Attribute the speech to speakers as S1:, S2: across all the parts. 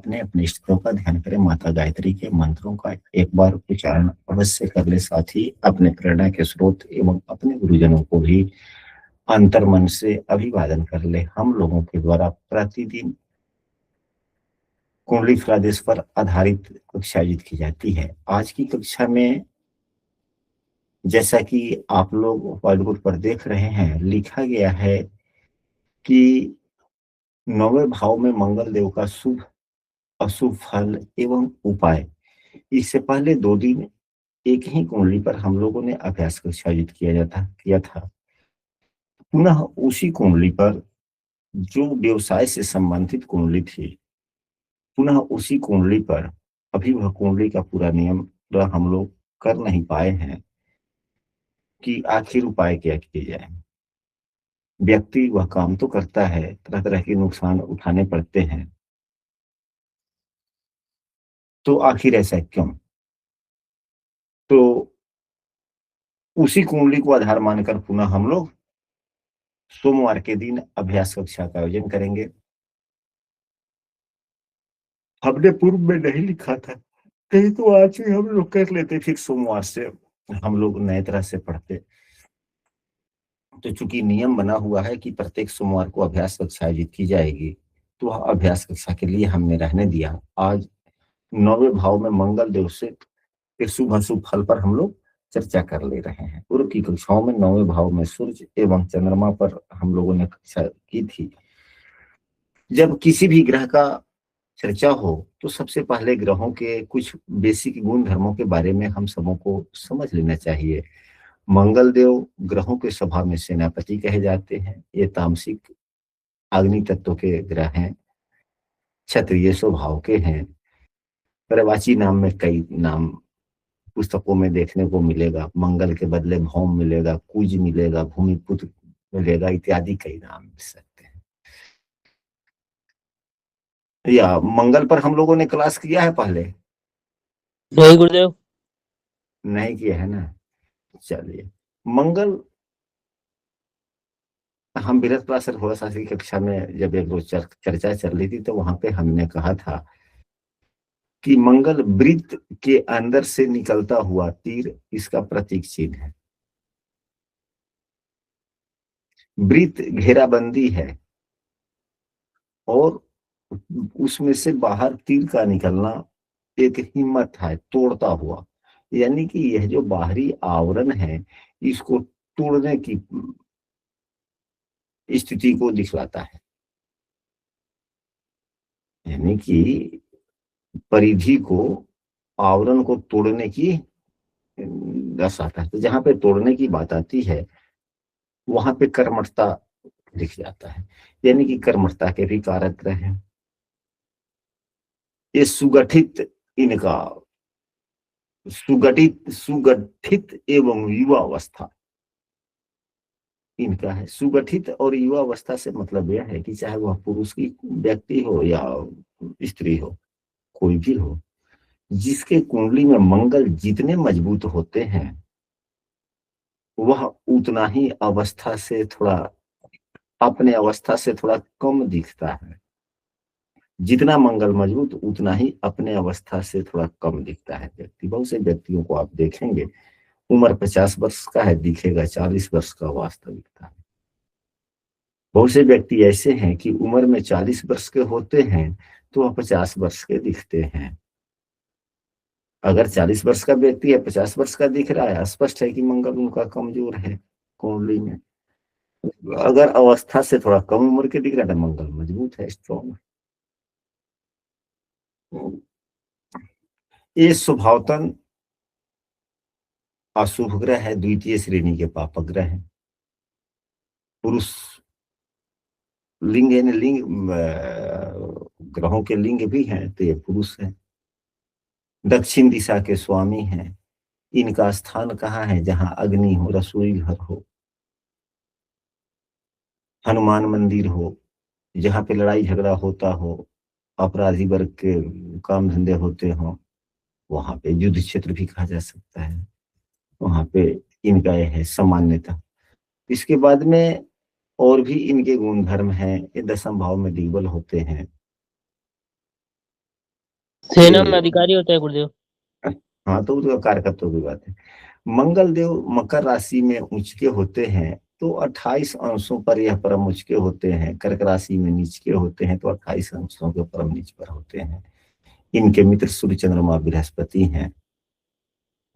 S1: अपने अपने इष्टों का ध्यान करें, माता गायत्री के मंत्रों का एक बार उच्चारण अवश्य कर ले। साथ ही अपने प्रेरणा के स्रोत एवं अपने गुरुजनों को भी अंतर मन से अभिवादन कर ले। हम लोगों के द्वारा प्रतिदिन कुंडली फलादेश पर आधारित कक्षा आयोजित की जाती है। आज की कक्षा में जैसा कि आप लोग व्हाइट बोर्ड पर देख रहे हैं, लिखा गया है कि नौवें भाव में मंगल देव का शुभ अशुभ फल एवं उपाय। इससे पहले 2 दिन एक ही कुंडली पर हम लोगों ने अभ्यास कक्षा आयोजित किया था। पुनः उसी कुंडली पर जो व्यवसाय से संबंधित कुंडली थी, पुनः उसी कुंडली पर अभी वह कुंडली का पूरा नियम पूरा हम लोग कर नहीं पाए हैं कि आखिर उपाय क्या किए जाए। व्यक्ति वह काम तो करता है, तरह तरह के नुकसान उठाने पड़ते हैं, तो आखिर ऐसा क्यों? तो उसी कुंडली को आधार मानकर पुनः हम लोग सोमवार के दिन अभ्यास कक्षा का आयोजन करेंगे। हमने पूर्व में नहीं लिखा था, कहीं तो आज ही हम लोग कर लेते, फिर सोमवार से हम लोग नए तरह से पढ़ते। तो चूंकि नियम बना हुआ है कि प्रत्येक सोमवार को अभ्यास कक्षा आयोजित की जाएगी, तो वह अभ्यास कक्षा के लिए हमने रहने दिया। आज 9वें भाव में मंगल देव से के शुभ अशुभ फल पर हम लोग चर्चा कर ले रहे हैं। पूर्व की कक्षाओं में 9वें भाव में सूर्य एवं चंद्रमा पर हम लोगों ने कक्षा की थी। जब किसी भी ग्रह का चर्चा हो तो सबसे पहले ग्रहों के कुछ बेसिक गुण धर्मों के बारे में हम सबों को समझ लेना चाहिए। मंगल देव ग्रहों के स्वभाव में सेनापति कहे जाते हैं। ये तामसिक अग्नि तत्व के ग्रह हैं, क्षत्रिय स्वभाव के हैं। पर्यायवाची नाम में कई नाम पुस्तकों में देखने को मिलेगा। मंगल के बदले भौम मिलेगा, कुज मिलेगा, भूमिपुत्र मिलेगा, इत्यादि कई नाम मिल सकते हैं। या मंगल पर हम लोगों ने क्लास किया है पहले?
S2: नहीं गुरुदेव।
S1: नहीं किया है ना? चलिए, मंगल हम बृहस्पति क्लास थोड़ा सा की कक्षा में जब एक रोज चर्चा चल रही थी, तो वहां पे हमने कहा था कि मंगल वृत्त के अंदर से निकलता हुआ तीर इसका प्रतीक चिन्ह है। वृत्त घेराबंदी है और उसमें से बाहर तीर का निकलना एक हिम्मत है, तोड़ता हुआ। यानी कि यह जो बाहरी आवरण है, इसको तोड़ने की स्थिति को दिखलाता है। यानी कि परिधि को, आवरण को तोड़ने की दर्शाता है। तो जहां पे तोड़ने की बात आती है, वहां पे कर्मठता दिख जाता है। यानी कि कर्मठता के भी कारक ग्रह हैं। ये सुगठित, इनका सुगठित एवं युवा अवस्था इनका है। सुगठित और युवा अवस्था से मतलब यह है कि चाहे वह पुरुष की व्यक्ति हो या स्त्री हो, कोई भी हो, जिसके कुंडली में मंगल जितने मजबूत होते हैं, वह उतना ही अवस्था से थोड़ा, अपने अवस्था से थोड़ा कम दिखता है। जितना मंगल मजबूत, उतना ही अपने अवस्था से थोड़ा कम दिखता है व्यक्ति। बहुत से व्यक्तियों को आप देखेंगे, उम्र 50 वर्ष का है, दिखेगा 40 वर्ष का वास्तविकता है। बहुत से व्यक्ति ऐसे हैं कि उम्र में 40 वर्ष के होते हैं तो वह 50 वर्ष के दिखते हैं। अगर 40 वर्ष का व्यक्ति है, 50 वर्ष का दिख रहा है, स्पष्ट है कि मंगल उनका कमजोर है कुंडली में। अगर अवस्था से थोड़ा कम उम्र के दिख रहा है तो मंगल मजबूत है, स्ट्रॉन्ग। ये स्वभावतन अशुभ ग्रह है, द्वितीय श्रेणी के पापक ग्रह है। पुरुष लिंग यानी लिंग, ग्रहों के लिंग भी हैं तो ये पुरुष है। दक्षिण दिशा के स्वामी हैं। इनका स्थान कहाँ है? जहां अग्नि हो, रसोई घर हो, हनुमान मंदिर हो, जहां पे लड़ाई झगड़ा होता हो, अपराधी वर्ग के काम धंधे होते हो, वहां पे युद्ध क्षेत्र भी कहा जा सकता है। वहां पे इनका यह है सामान्यता। इसके बाद में और भी इनके गुण धर्म हैं। ये 10वें भाव में दिग्बल होते हैं।
S2: सेना में अधिकारी होता है गुरुदेव।
S1: हाँ, तो उसका कारकत्व की बात है। मंगल देव मकर राशि में उच्च के होते हैं तो 28 अंशों पर यह परम उच्च के होते हैं। कर्क राशि में नीच के होते हैं तो 28 अंशों के परम नीच पर होते हैं। इनके मित्र सूर्य चंद्रमा बृहस्पति हैं।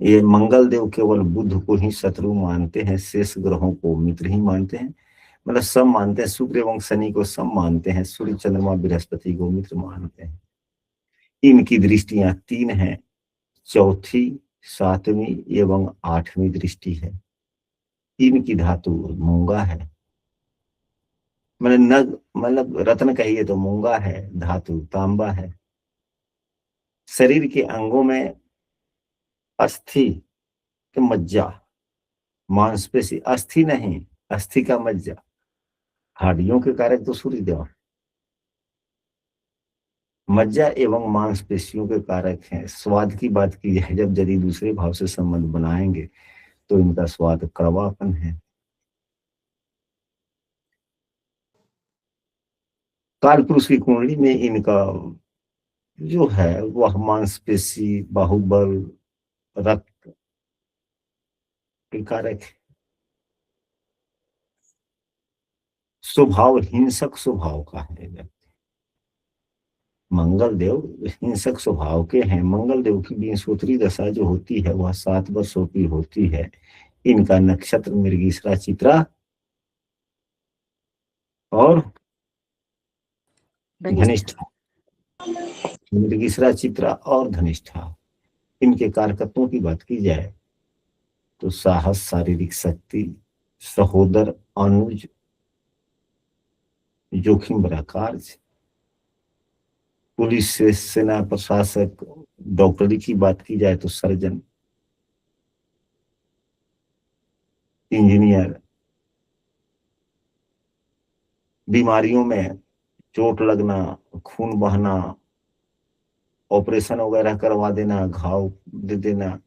S1: ये मंगल देव केवल बुध को ही शत्रु मानते हैं, शेष ग्रहों को मित्र ही मानते हैं। मतलब सब मानते हैं, शुक्र एवं शनि को सब मानते हैं, सूर्य चंद्रमा बृहस्पति को मित्र मानते हैं। इनकी दृष्टियां 3 हैं, चौथी, 7वीं एवं 8वीं दृष्टि है। इनकी धातु मूंगा है। मतलब नग, मतलब रत्न कहिए तो मूंगा है, धातु तांबा है। शरीर के अंगों में अस्थि के मज्जा, मांसपेशी, अस्थि नहीं, अस्थि का मज्जा, हड्डियों के कारक तो सूर्य देव, मज्जा एवं मांसपेशियों के कारक हैं। स्वाद की बात की जाए, जब यदि दूसरे भाव से संबंध बनाएंगे तो इनका स्वाद कड़वापन है। काल पुरुष की कुंडली में इनका जो है वह मांसपेशी, बाहुबल, रक्त के कारक है। स्वभाव हिंसक स्वभाव का है। मंगल देव हिंसक स्वभाव के हैं। मंगल देव की विंशोत्तरी दशा जो होती है वह 7 वर्षों की होती है। इनका नक्षत्र मृगशिरा, चित्रा और धनिष्ठा। मृगशिरा, चित्रा और धनिष्ठा। इनके कारकत्वों की बात की जाए तो साहस, शारीरिक शक्ति, सहोदर, अनुज, जोखिम भरा कार्य, पुलिस से सेना प्रशासक, डॉक्टरी की बात की जाए तो सर्जन, इंजीनियर, बीमारियों में चोट लगना, खून बहना, ऑपरेशन वगैरह करवा देना, घाव दे देना।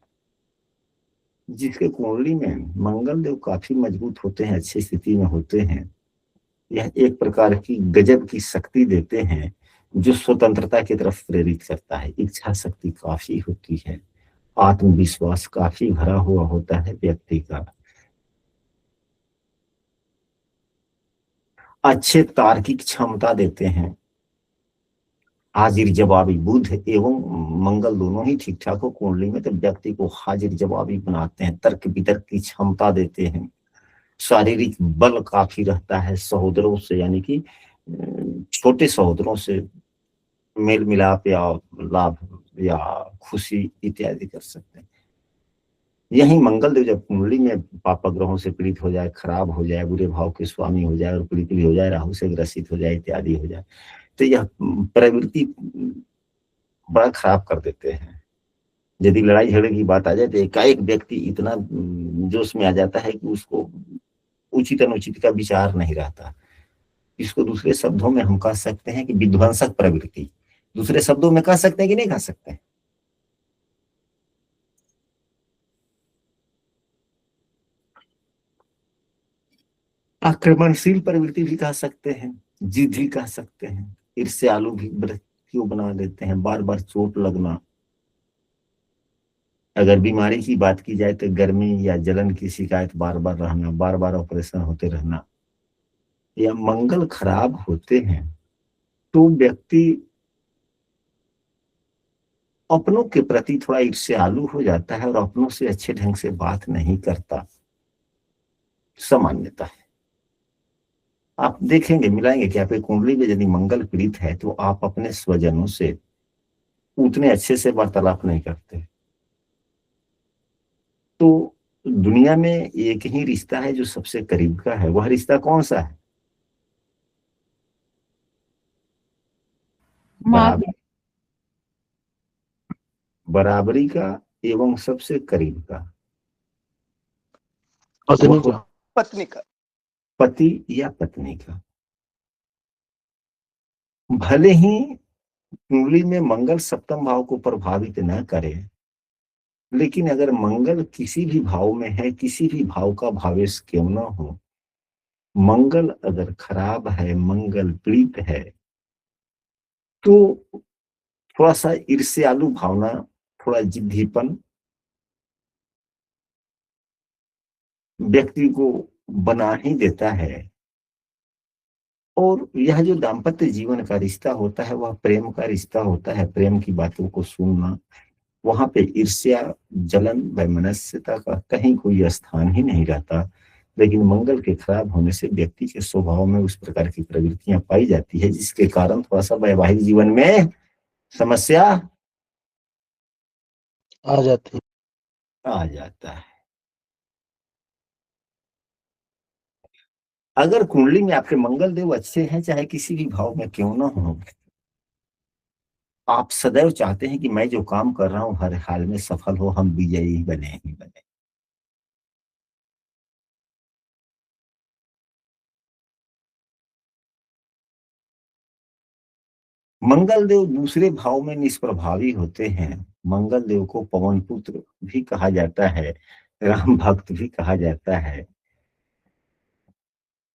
S1: जिसके कुंडली में मंगल देव काफी मजबूत होते हैं, अच्छी स्थिति में होते हैं, यह एक प्रकार की गजब की शक्ति देते हैं जो स्वतंत्रता की तरफ प्रेरित करता है। इच्छा शक्ति काफी होती है, आत्मविश्वास काफी भरा हुआ होता है व्यक्ति का। अच्छे तार्किक क्षमता देते हैं। हाजिर जवाबी, बुध एवं मंगल दोनों ही ठीक ठाक हो कुंडली में तो व्यक्ति को हाजिर जवाबी बनाते हैं, तर्क वितर्क की क्षमता देते हैं। शारीरिक बल काफी रहता है। सहोदरों से यानी कि छोटे सहोदरों से मेल मिलाप या लाभ या खुशी इत्यादि कर सकते हैं। यही मंगल देव जब कुंडली में पाप ग्रहों से पीड़ित हो जाए, खराब हो जाए, बुरे भाव के स्वामी हो जाए और पीड़ित भी हो जाए, राहु से ग्रसित हो जाए इत्यादि हो जाए, तो यह प्रवृत्ति बड़ा खराब कर देते हैं। यदि लड़ाई झगड़े की बात आ जाए तो एकाएक व्यक्ति इतना जोश में आ जाता है कि उसको उचित अनुचित का विचार नहीं रहता। इसको दूसरे शब्दों में हम कह सकते हैं कि विध्वंसक प्रवृत्ति। दूसरे शब्दों में कह सकते हैं कि नहीं कह सकते? आक्रमणशील प्रवृत्ति भी कह सकते हैं, जिद भी कह सकते हैं, ईर्ष्यालु भी क्यों बना देते हैं, बार बार चोट लगना। अगर बीमारी की बात की जाए तो गर्मी या जलन की शिकायत बार बार रहना, बार बार ऑपरेशन होते रहना। या मंगल खराब होते हैं तो व्यक्ति अपनों के प्रति थोड़ा ईर्ष्यालु हो जाता है और अपनों से अच्छे ढंग से बात नहीं करता, सामान्यता है। आप देखेंगे, मिलाएंगे कि आपकी कुंडली में यदि मंगल पीड़ित है तो आप अपने स्वजनों से उतने अच्छे से वार्तालाप नहीं करते। तो दुनिया में एक ही रिश्ता है जो सबसे करीब का है, वह रिश्ता कौन सा है? बराबर, बराबरी का एवं सबसे करीब का,
S3: पत्नी का,
S4: पत्नी का,
S1: पति या पत्नी का। भले ही कुंडली में मंगल सप्तम भाव को प्रभावित न करे, लेकिन अगर मंगल किसी भी भाव में है, किसी भी भाव का भावेश क्यों न हो, मंगल अगर खराब है, मंगल पीड़ित है, तो थोड़ा सा ईर्ष्यालु भावना, थोड़ा जिद्दीपन व्यक्ति को बना ही देता है। और यह जो दाम्पत्य जीवन का रिश्ता होता है वह प्रेम का रिश्ता होता है। प्रेम की बातों को सुनना, वहां पे ईर्ष्या, जलन, वैमनस्यता का कहीं कोई स्थान ही नहीं रहता। लेकिन मंगल के खराब होने से व्यक्ति के स्वभाव में उस प्रकार की प्रवृत्तियां पाई जाती है, जिसके कारण थोड़ा सा वैवाहिक जीवन में समस्या
S2: आ जाती
S1: आ जाता है। अगर कुंडली में आपके मंगल देव अच्छे हैं, चाहे किसी भी भाव में क्यों ना हो, आप सदैव चाहते हैं कि मैं जो काम कर रहा हूं हर हाल में सफल हो, हम विजयी बने ही बने। मंगल देव दूसरे भाव में निष्प्रभावी होते हैं। मंगल देव को पवन पुत्र भी कहा जाता है, राम भक्त भी कहा जाता है।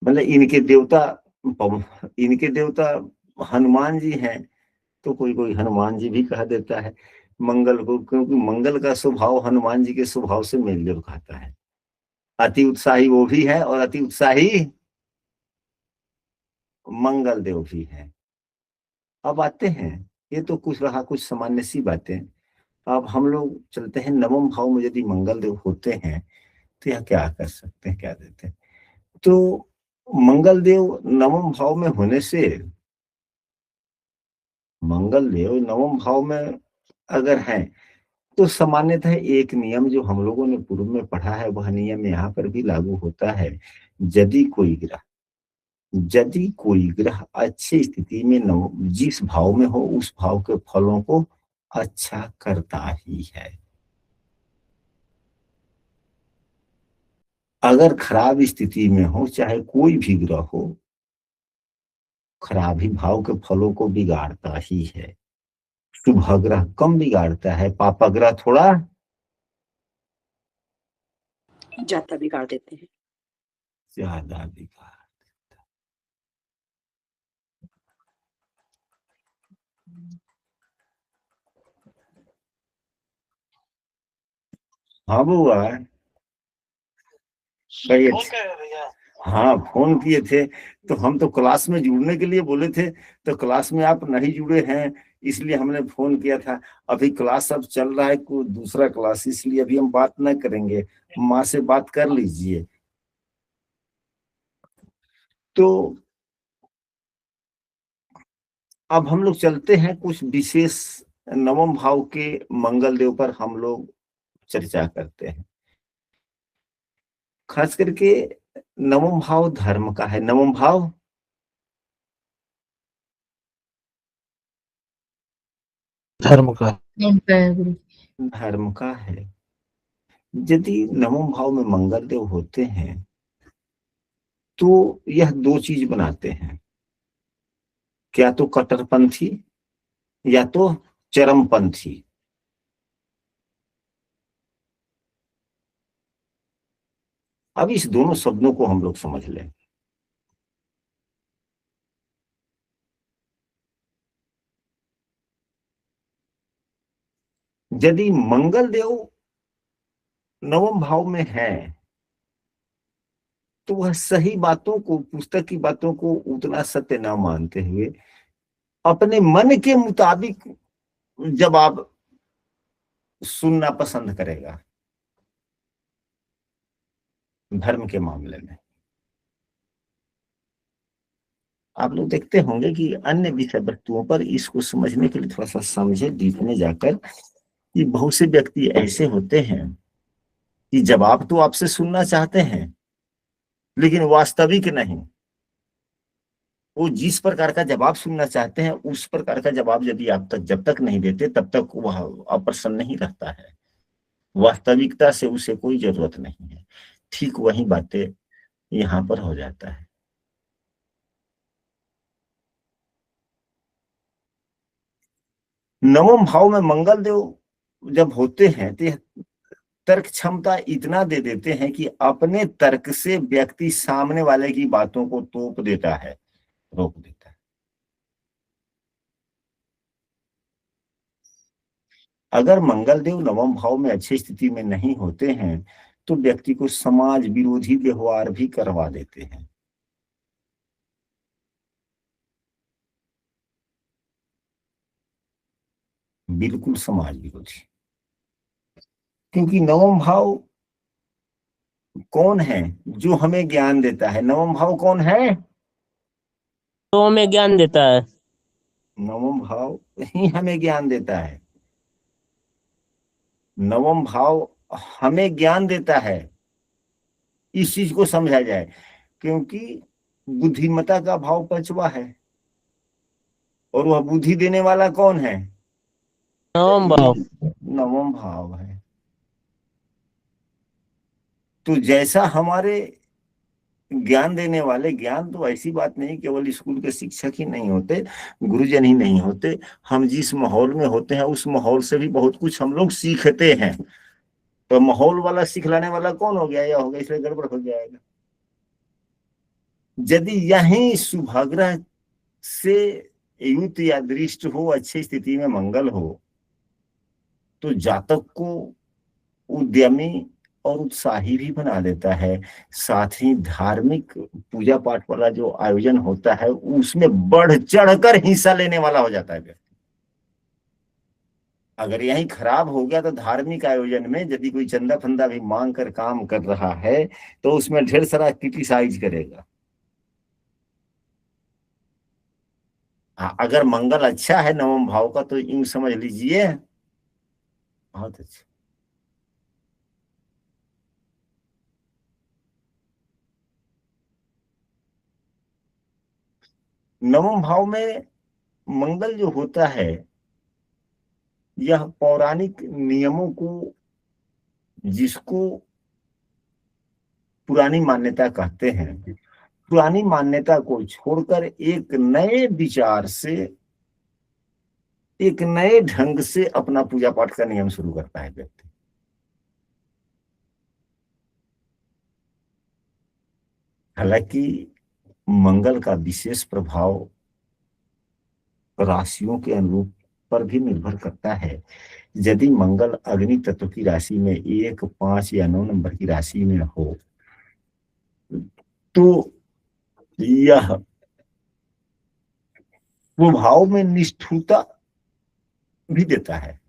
S1: मतलब इनके देवता हनुमान जी हैं, तो कोई कोई हनुमान जी भी कह देता है मंगल को, क्योंकि मंगल का स्वभाव हनुमान जी के स्वभाव से मेल जोल खाता है। अति उत्साही वो भी है और अति उत्साही मंगल देव भी है। अब आते हैं, ये तो कुछ रहा कुछ सामान्य सी बातें। अब हम लोग चलते हैं नवम भाव में यदि मंगल देव होते हैं तो यह क्या कर सकते हैं, क्या देते हैं। तो मंगल देव नवम भाव में होने से, मंगल देव नवम भाव में अगर हैं तो सामान्यतः एक नियम जो हम लोगों ने पूर्व में पढ़ा है वह नियम यहाँ पर भी लागू होता है। यदि कोई ग्रह यदि कोई ग्रह अच्छी स्थिति में जिस भाव में हो उस भाव के फलों को अच्छा करता ही है। अगर खराब स्थिति में हो, चाहे कोई भी ग्रह हो, खराब ही भाव के फलों को बिगाड़ता ही है। शुभ ग्रह कम बिगाड़ता है, पाप ग्रह थोड़ा
S3: ज्यादा बिगाड़ देते हैं।
S1: ज्यादा बिगाड़। हाँ बुआ, कहिए। हाँ फोन किए थे, तो हम तो क्लास में जुड़ने के लिए बोले थे, तो क्लास में आप नहीं जुड़े हैं, इसलिए हमने फोन किया था। अभी क्लास अब चल रहा है, कोई दूसरा क्लास, इसलिए अभी हम बात न करेंगे। माँ से बात कर लीजिए। तो अब हम लोग चलते हैं कुछ विशेष नवम भाव के मंगल देव पर हम लोग चर्चा करते हैं। खास करके नवम भाव धर्म का है। नवम भाव
S2: धर्म का।
S1: धर्म का है। यदि नवम भाव में मंगल देव होते हैं तो यह दो चीज बनाते हैं, क्या तो कट्टरपंथी या तो चरमपंथी। अब इस दोनों शब्दों को हम लोग समझ लें। यदि मंगल देव नवम भाव में है तो वह सही बातों को, पुस्तक की बातों को उतना सत्य न मानते हुए अपने मन के मुताबिक जवाब सुनना पसंद करेगा। धर्म के मामले में आप लोग देखते होंगे कि अन्य विषय वस्तुओं पर इसको समझने के लिए थोड़ा सा समझे डीप में जाकर, कि बहुत से व्यक्ति ऐसे होते हैं कि जवाब तो आपसे सुनना चाहते हैं लेकिन वास्तविक नहीं। वो जिस प्रकार का जवाब सुनना चाहते हैं उस प्रकार का जवाब यदि आप तक जब तक नहीं देते तब तक वह अप्रसन्न नहीं रहता है। वास्तविकता से उसे कोई जरूरत नहीं है। ठीक वही बातें यहाँ पर हो जाता है। नवम भाव में मंगल देव जब होते हैं तो तर्क क्षमता इतना दे देते हैं कि अपने तर्क से व्यक्ति सामने वाले की बातों को तोप देता है, रोक देता है। अगर मंगल देव नवम भाव में अच्छी स्थिति में नहीं होते हैं तो व्यक्ति को समाज विरोधी व्यवहार भी करवा देते हैं। बिल्कुल समाज विरोधी, क्योंकि नवम भाव कौन है? जो हमें ज्ञान देता है। नवम भाव कौन है?
S4: तो हमें ज्ञान देता है।
S1: नवम भाव ही हमें ज्ञान देता है। नवम भाव हमें ज्ञान देता है, इस चीज को समझा जाए, क्योंकि बुद्धिमता का भाव पंचवा है और वह बुद्धि देने वाला कौन है?
S4: नवम भाव।
S1: नवम भाव है। तो जैसा हमारे ज्ञान देने वाले, ज्ञान तो ऐसी बात नहीं केवल स्कूल के शिक्षक ही नहीं होते, गुरुजन ही नहीं होते, हम जिस माहौल में होते हैं उस माहौल से भी बहुत कुछ हम लोग सीखते हैं। तो माहौल वाला सिखलाने वाला कौन हो गया? या हो गया, इसलिए गड़बड़ हो जाएगा। यदि यही शुभाग्रह से युक्त या दृष्ट हो, अच्छी स्थिति में मंगल हो, तो जातक को उद्यमी और उत्साही भी बना देता है। साथ ही धार्मिक पूजा पाठ वाला जो आयोजन होता है उसमें बढ़ चढ़कर हिस्सा लेने वाला हो जाता है व्यक्ति। अगर यही खराब हो गया तो धार्मिक आयोजन में यदि कोई चंदा फंदा भी मांग कर काम कर रहा है तो उसमें ढेर सारा क्रिटिसाइज करेगा। अगर मंगल अच्छा है नवम भाव का तो यूं समझ लीजिए बहुत अच्छा। नवम भाव में मंगल जो होता है यह पौराणिक नियमों को, जिसको पुरानी मान्यता कहते हैं, पुरानी मान्यता को छोड़कर एक नए विचार से, एक नए ढंग से अपना पूजा पाठ का नियम शुरू करता है व्यक्ति। हालांकि मंगल का विशेष प्रभाव राशियों के अनुरूप पर भी निर्भर करता है। यदि मंगल अग्नि तत्व की राशि में 1, 5 या 9 नंबर की राशि में हो तो यह स्वभाव में निष्ठुरता भी देता है,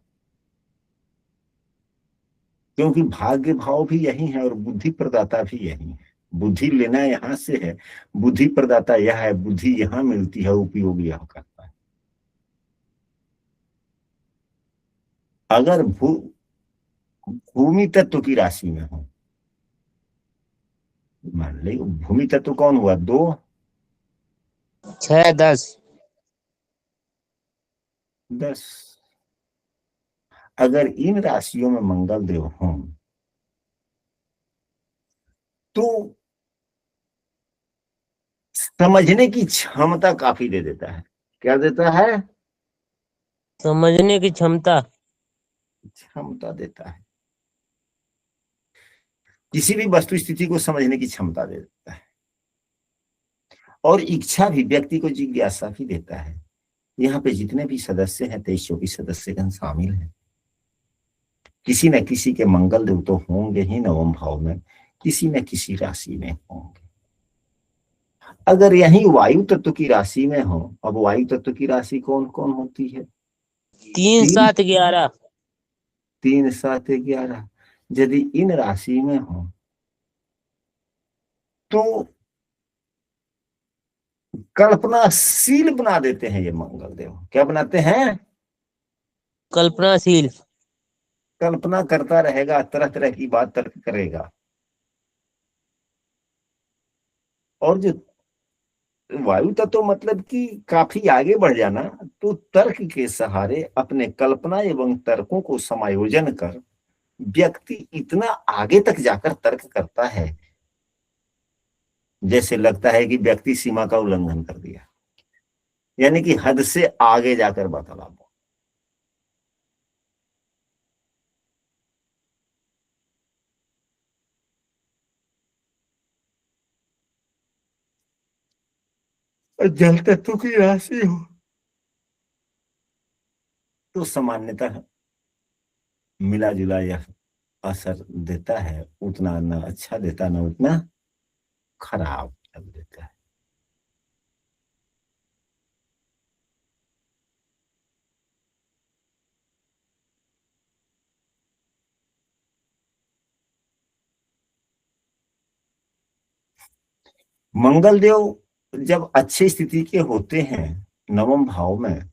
S1: क्योंकि भाग्य भाव भी यही है और बुद्धि प्रदाता भी यही है। बुद्धि लेना यहां से है, बुद्धि प्रदाता यह है, बुद्धि यहां मिलती है, उपयोग यह करता है। अगर भूमि तत्व की राशि में हो, मान ली भूमि तत्व कौन हुआ? 2,
S4: 6, 10।
S1: 10। अगर इन राशियों में मंगल देव हों तो समझने की क्षमता काफी दे देता है। क्या देता है?
S4: समझने की क्षमता।
S1: क्षमता देता है, किसी भी वस्तु स्थिति को समझने की क्षमता दे देता है। और इच्छा भी, व्यक्ति को जिज्ञासा भी देता है। यहाँ पे जितने भी सदस्य हैं 23-24 सदस्यगण शामिल हैं, किसी न किसी के मंगल देव तो होंगे ही नवम भाव में, किसी न किसी राशि में होंगे। अगर यही वायु तत्व की राशि में हो, अब वायु तत्व की राशि कौन कौन होती है?
S4: 3, 7, 11।
S1: 3, 7, 11। यदि इन राशि में हो तो कल्पनाशील बना देते हैं ये मंगल देव। क्या बनाते हैं?
S4: कल्पनाशील।
S1: कल्पना करता रहेगा, तरह तरह की बात तर्क करेगा। और जो वायु तत्व मतलब कि काफी आगे बढ़ जाना, तो तर्क के सहारे अपने कल्पना एवं तर्कों को समायोजन कर व्यक्ति इतना आगे तक जाकर तर्क करता है जैसे लगता है कि व्यक्ति सीमा का उल्लंघन कर दिया, यानी कि हद से आगे जाकर बतलावा। जल तत्व की राशि हो तो सामान्यतः मिला जुला यह असर देता है, उतना ना अच्छा देता ना उतना खराब देता है। मंगल देव जब अच्छी स्थिति के होते हैं नवम भाव में,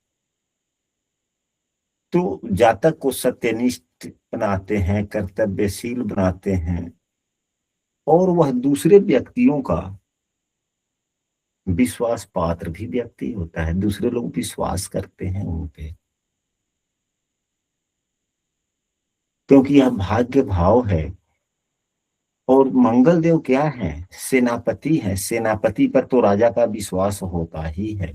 S1: तो जातक को सत्यनिष्ठ बनाते हैं, कर्तव्यशील बनाते हैं, और वह दूसरे व्यक्तियों का विश्वास पात्र भी व्यक्ति होता है। दूसरे लोग विश्वास करते हैं उन पे, क्योंकि यह भाग्य भाव है। और मंगल देव क्या है? सेनापति है। सेनापति पर तो राजा का विश्वास होता ही है।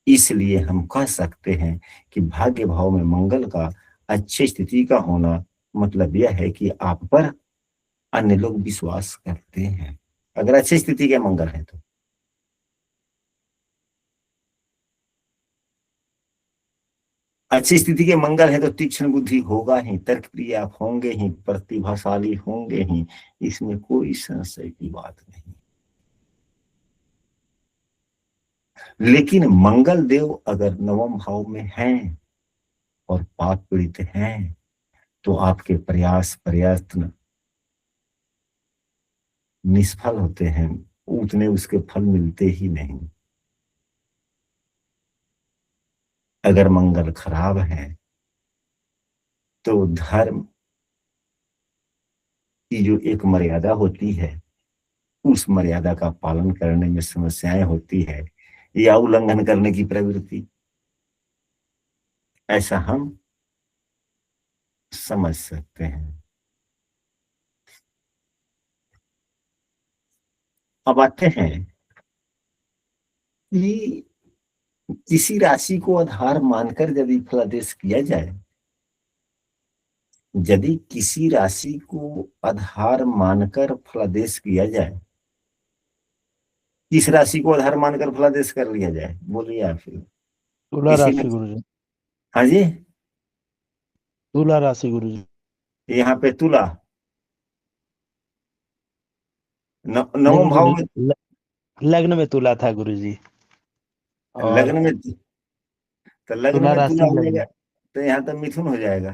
S1: इसलिए हम कह सकते हैं कि भाग्य भाव में मंगल का अच्छी स्थिति का होना मतलब यह है कि आप पर अन्य लोग विश्वास करते हैं, अगर अच्छी स्थिति के मंगल है तो। अच्छी स्थिति के मंगल है तो तीक्ष्ण बुद्धि होगा ही, तर्क प्रिय आप होंगे ही, प्रतिभाशाली होंगे ही, इसमें कोई संशय की बात नहीं। लेकिन मंगल देव अगर नवम भाव में हैं और पाप पीड़ित हैं, तो आपके प्रयास प्रयत्न निष्फल होते हैं, उतने उसके फल मिलते ही नहीं। अगर मंगल खराब है तो धर्म की जो एक मर्यादा होती है, उस मर्यादा का पालन करने में समस्याएं होती है या उल्लंघन करने की प्रवृत्ति, ऐसा हम समझ सकते हैं। अब आते हैं कि किसी राशि को आधार मानकर यदि फलादेश किया जाए, यदि किसी राशि को आधार मानकर फलादेश किया जाए, किस राशि को आधार मानकर फलादेश कर लिया जाए, बोलिए आप।
S2: तुला
S1: किसी ने,
S2: राशि गुरुजी।
S1: हाँ जी,
S2: तुला राशि गुरुजी।
S1: यहाँ पे तुला
S2: नहीं
S1: नवम भाव
S2: गुरु,
S1: में,
S2: लग्न में तुला था गुरुजी। और
S1: लग्न में, तो लग्न
S2: तुला
S1: में तुला
S2: राशि
S1: हो जाएगा,
S2: लग्न।
S1: तो यहाँ तो मिथुन हो जाएगा।